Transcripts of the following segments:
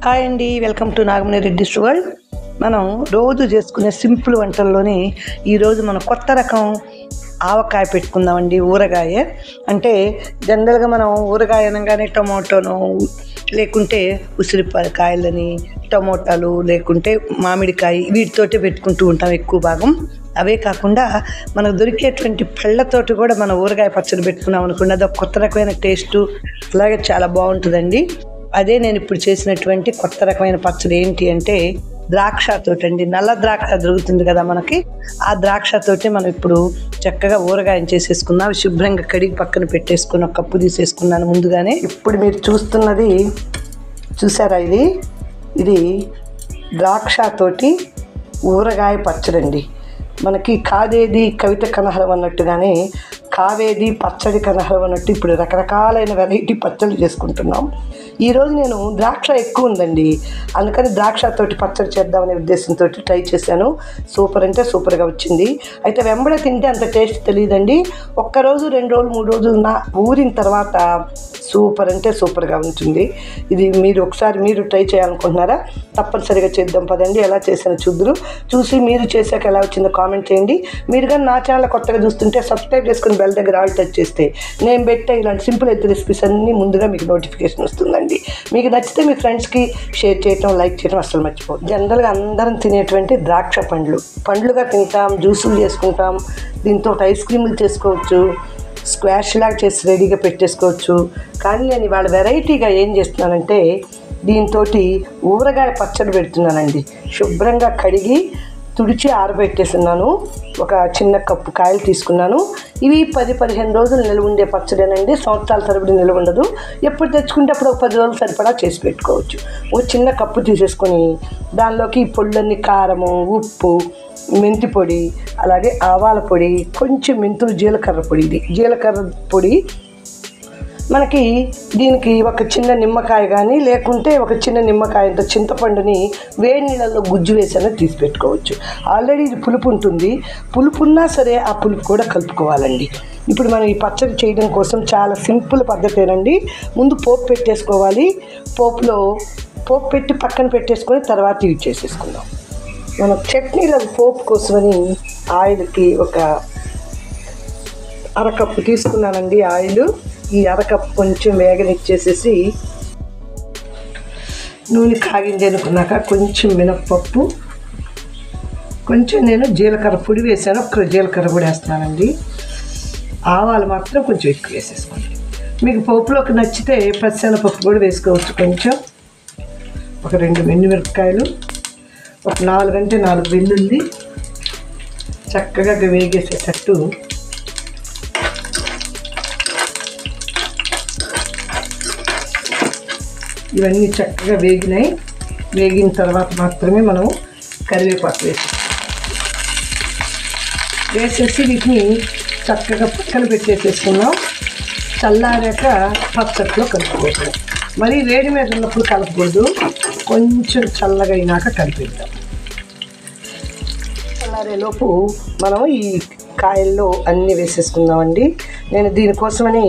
Hi అండి, welcome to Nagamani Reddy's world. మనం రోజు చేసుకునే సింపుల్ వంటల్లోని ఈరోజు మనం కొత్త రకం ఆవకాయ పెట్టుకుందామండి. ఊరగాయ అంటే జనరల్గా మనం ఊరగాయ అనగానే టమోటాను లేకుంటే ఉసిరిపాయ కాయలని, టమోటాలు లేకుంటే మామిడికాయ వీటితోటి పెట్టుకుంటూ ఉంటాం ఎక్కువ భాగం. అవే కాకుండా మనకు దొరికేటువంటి పళ్ళతోటి కూడా మనం ఊరగాయ పచ్చడి పెట్టుకున్నాం అనుకోండి, అది ఒక కొత్త రకమైన టేస్టు, అలాగే చాలా బాగుంటుందండి. అదే నేను ఇప్పుడు చేసినటువంటి కొత్త రకమైన పచ్చడి ఏంటి అంటే ద్రాక్షతోటి అండి. నల్ల ద్రాక్ష దొరుకుతుంది కదా మనకి, ఆ ద్రాక్షతోటి మనం ఇప్పుడు చక్కగా ఊరగాయం చేసేసుకుందాం. శుభ్రంగా కడిగి పక్కన పెట్టేసుకుని ఒక కప్పు తీసేసుకున్నాను ముందుగానే. ఇప్పుడు మీరు చూస్తున్నది చూసారా, ఇది ద్రాక్షతోటి ఊరగాయ పచ్చడి అండి. మనకి కాదేది కవిత కనహరం అన్నట్టుగానే కావేది పచ్చడి కనహరం అన్నట్టు ఇప్పుడు రకరకాలైన వెరైటీ పచ్చళ్ళు చేసుకుంటున్నాం. ఈరోజు నేను ద్రాక్ష ఎక్కువ ఉందండి, అందుకని ద్రాక్షతోటి పచ్చడి చేద్దామనే ఉద్దేశంతో ట్రై చేశాను. సూపర్ అంటే సూపర్గా వచ్చింది. అయితే వెంబడే తింటే అంత టేస్ట్ తెలియదండి. ఒక్కరోజు 2 రోజులు 3 రోజులు ఊరిన తర్వాత సూపర్ అంటే సూపర్గా ఉంటుంది. ఇది ఒకసారి మీరు ట్రై చేయాలనుకుంటున్నారా? తప్పనిసరిగా చేద్దాం పదండి. ఎలా చేసానో చూసి మీరు చేశాక ఎలా వచ్చిందో కామెంట్ చేయండి. మీరు కానీ నా ఛానల్ కొత్తగా చూస్తుంటే సబ్స్క్రైబ్ చేసుకుని బెల్ దగ్గర ఆల్ టచ్ చేస్తే నేను పెట్టే ఇలాంటి సింపుల్ అయితే రెసిపీస్ అన్నీ ముందుగా మీకు నోటిఫికేషన్ వస్తుందండి. మీకు నచ్చితే మీ ఫ్రెండ్స్కి షేర్ చేయటం, లైక్ చేయడం అసలు మర్చిపోదు. జనరల్గా అందరం తినేటువంటి ద్రాక్ష పండ్లుగా తింటాం, జ్యూసులు చేసుకుంటాం, దీంతో ఐస్ క్రీములు చేసుకోవచ్చు, స్క్వాష్ లాగా చేసి రెడీగా పెట్టేసుకోవచ్చు. కానీ నేను ఇవాళ వెరైటీగా ఏం చేస్తున్నానంటే దీంతో ఊరగాయ పచ్చడి పెడుతున్నానండి. శుభ్రంగా కడిగి తుడిచి ఆరబెట్టేస్తున్నాను. ఒక చిన్న కప్పు కాయలు తీసుకున్నాను. ఇవి 10-15 రోజులు నిల్వ ఉండే పచ్చడేనండి. సంవత్సరాల తరబడి నిల్వ ఉండదు. ఎప్పుడు తెచ్చుకుంటే అప్పుడు ఒక 10 రోజులు సరిపడా చేసి పెట్టుకోవచ్చు. ఒక చిన్న కప్పు తీసేసుకొని దానిలోకి పొళ్ళన్నీ కారము, ఉప్పు, మెంతి పొడి, అలాగే ఆవాల పొడి, కొంచెం మెంతులు, జీలకర్ర పొడి. ఇది జీలకర్ర పొడి. మనకి దీనికి ఒక చిన్న నిమ్మకాయ కానీ లేకుంటే ఒక చిన్న నిమ్మకాయంత చింతపండుని వేడి నీళ్ళల్లో గుజ్జు వేసానో తీసి పెట్టుకోవచ్చు. ఆల్రెడీ ఇది పులుపు ఉంటుంది. పులుపు ఉన్నా సరే ఆ పులుపు కూడా కలుపుకోవాలండి. ఇప్పుడు మనం ఈ పచ్చడి చేయడం కోసం చాలా సింపుల్ పద్ధతేనండి. ముందు పోపు పెట్టేసుకోవాలి. పోపు పెట్టి పక్కన పెట్టేసుకొని తర్వాత యూజ్ చేసేసుకుందాం. మనం చట్నీలకు పోపు కోసమని ఆయిల్కి ఒక అరకప్పు తీసుకున్నానండి ఆయిల్. ఈ అరకప్పు కొంచెం వేగనిచ్చేసేసి నూనె కాగింది అనుకున్నాక కొంచెం మినప్పప్పు, కొంచెం నేను జీలకర్ర పొడి వేసాను. ఒక్క జీలకర్ర పొడి వేస్తున్నానండి. ఆవాలు మాత్రం కొంచెం ఎక్కువ వేసేసుకోండి. మీకు పోపులోకి నచ్చితే పచ్చిశనగపప్పు కూడా వేసుకోవచ్చు. కొంచెం ఒక 2 ఎండుమిరపకాయలు, ఒక 4 వెల్లుల్లి చక్కగా వేగేసేటట్టు ఇవన్నీ చక్కగా వేగిన తర్వాత మాత్రమే మనం కరివేపాకు వేసేసి వీటిని చక్కగా పక్కన పెట్టేసేసుకున్నాం. చల్లారాక పచ్చట్లో కలుపుకోవడం. మరి వేడి మీద ఉన్నప్పుడు కలపకూడదు, కొంచెం చల్లగా అయినాక కలిపేద్దాం. చల్లారేలోపు మనం ఈ కాయల్లో అన్నీ వేసేసుకుందామండి. నేను దీనికోసమని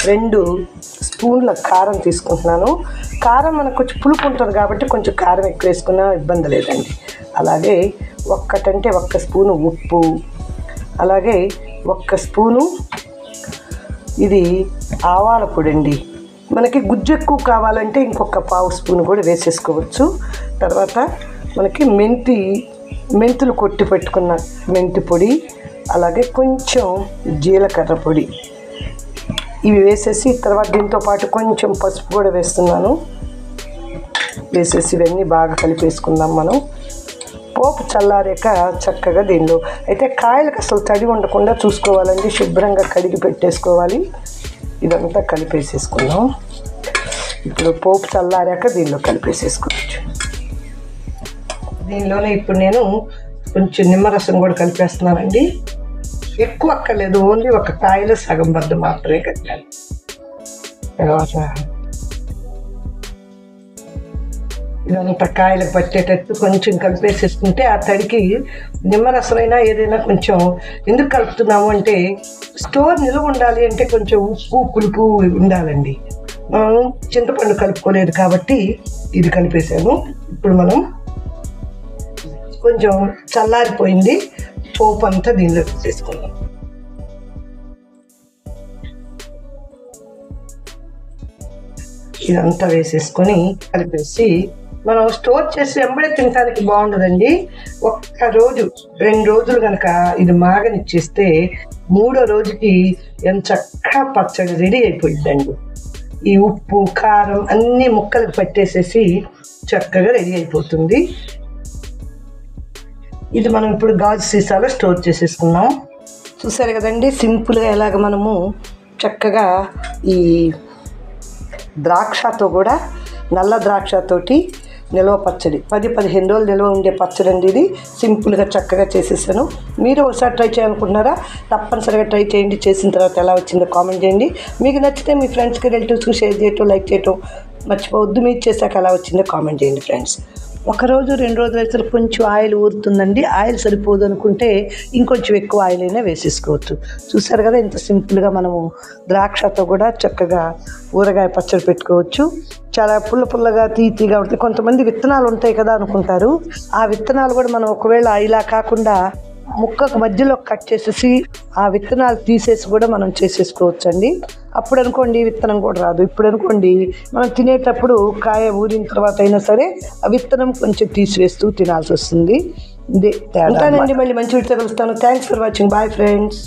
2 స్పూన్ల కారం తీసుకుంటున్నాను. కారం మనకు కొంచెం పులుపు ఉంటుంది కాబట్టి కొంచెం కారం ఎక్కువ వేసుకున్నా ఇబ్బంది లేదండి. అలాగే 1 స్పూను ఉప్పు, అలాగే 1 స్పూను ఇది ఆవాల పొడి అండి. మనకి గుజ్జు ఎక్కువ కావాలంటే ఇంకొక 1/2 స్పూన్ కూడా వేసేసుకోవచ్చు. తర్వాత మనకి మెంతులు కొట్టి పెట్టుకున్న మెంతి పొడి, అలాగే కొంచెం జీలకర్ర పొడి ఇవి వేసేసి తర్వాత దీంతో పాటు కొంచెం పసుపు కూడా వేస్తున్నాను. వేసేసి ఇవన్నీ బాగా కలిపేసుకుందాం. మనం పోపు చల్లారాక చక్కగా దీనిలో అయితే కాయలకు అసలు తడి ఉండకుండా చూసుకోవాలండి. శుభ్రంగా కడిగి పెట్టేసుకోవాలి. ఇదంతా కలిపేసేసుకుందాం. ఇప్పుడు పోపు చల్లారాక దీనిలో కలిపేసేసుకోవచ్చు. దీనిలోనే ఇప్పుడు నేను కొంచెం నిమ్మరసం కూడా కలిపేస్తున్నానండి. ఎక్కువ అక్కర్లేదు, ఓన్లీ ఒక కాయలో సగం బద్ద మాత్రమే కట్టాలి. తర్వాత ఇదంతా కాయలకు పట్టేటట్టు కొంచెం కలిపేసేసుకుంటే ఆ తడికి నిమ్మరసమైనా ఏదైనా కొంచెం ఎందుకు కలుపుతున్నాము అంటే స్టోర్ నిల్వ ఉండాలి అంటే కొంచెం ఉప్పు పులుపు ఉండాలండి. మనం చింతపండు కలుపుకోలేదు కాబట్టి ఇది కలిపేసాను. ఇప్పుడు మనం కొంచెం చల్లారిపోయింది, పోపు అంతా దీనిలో వేసేసుకుందాం. ఇదంతా వేసేసుకొని కలిపేసి మనం స్టోర్ చేసి వెంబడే తినడానికి బాగుండదండి. 1 రోజు 2 రోజులు కనుక ఇది మాగనిచ్చేస్తే 3వ రోజుకి ఎంత చక్కగా పచ్చడి రెడీ అయిపోయిందండి. ఈ ఉప్పు కారం అన్నీ ముక్కలకు పట్టేసేసి చక్కగా రెడీ అయిపోతుంది. ఇది మనం ఇప్పుడు గాజు సీసాలో స్టోర్ చేసేసుకున్నాం. చూసారు కదండి, సింపుల్గా ఎలాగ మనము చక్కగా ఈ ద్రాక్షతో కూడా, నల్ల ద్రాక్షతోటి నిల్వ పచ్చడి 10-15 రోజులు నిల్వ ఉండే పచ్చడి అండి ఇది. సింపుల్గా చక్కగా చేసేసాను. మీరు ఒకసారి ట్రై చేయాలనుకుంటున్నారా? తప్పనిసరిగా ట్రై చేయండి. చేసిన తర్వాత ఎలా వచ్చిందో కామెంట్ చేయండి. మీకు నచ్చితే మీ ఫ్రెండ్స్కి, రిలేటివ్స్కి షేర్ చేయటం, లైక్ చేయటం మర్చిపోవద్దు. మీరు చేశాక ఎలా వచ్చిందో కామెంట్ చేయండి ఫ్రెండ్స్. 1 రోజు 2 రోజులు అయితే కొంచెం ఆయిల్ ఊరుతుందండి. ఆయిల్ సరిపోదు అనుకుంటే ఇంకొంచెం ఎక్కువ ఆయిల్ అయినా వేసేసుకోవచ్చు. చూసారు కదా, ఇంత సింపుల్గా మనము ద్రాక్షతో కూడా చక్కగా ఊరగాయ పచ్చడి పెట్టుకోవచ్చు. చాలా పుల్లగా తీగా ఉంటుంది. కొంతమంది విత్తనాలు ఉంటాయి కదా అనుకుంటారు. ఆ విత్తనాలు కూడా మనం ఒకవేళ ఇలా కాకుండా ముక్కకు మధ్యలో కట్ చేసేసి ఆ విత్తనాలు తీసేసి కూడా మనం చేసేసుకోవచ్చు అండి. అప్పుడు అనుకోండి విత్తనం కూడా రాదు. ఇప్పుడు అనుకోండి మనం తినేటప్పుడు కాయ ఊరిన తర్వాత అయినా సరే ఆ విత్తనం కొంచెం తీసివేస్తూ తినాల్సి వస్తుంది. ఇదే తేడా. ఉంటానండి, మళ్ళీ మంచి వీడియోతో కలుస్తాను. Thanks for watching. Bye friends.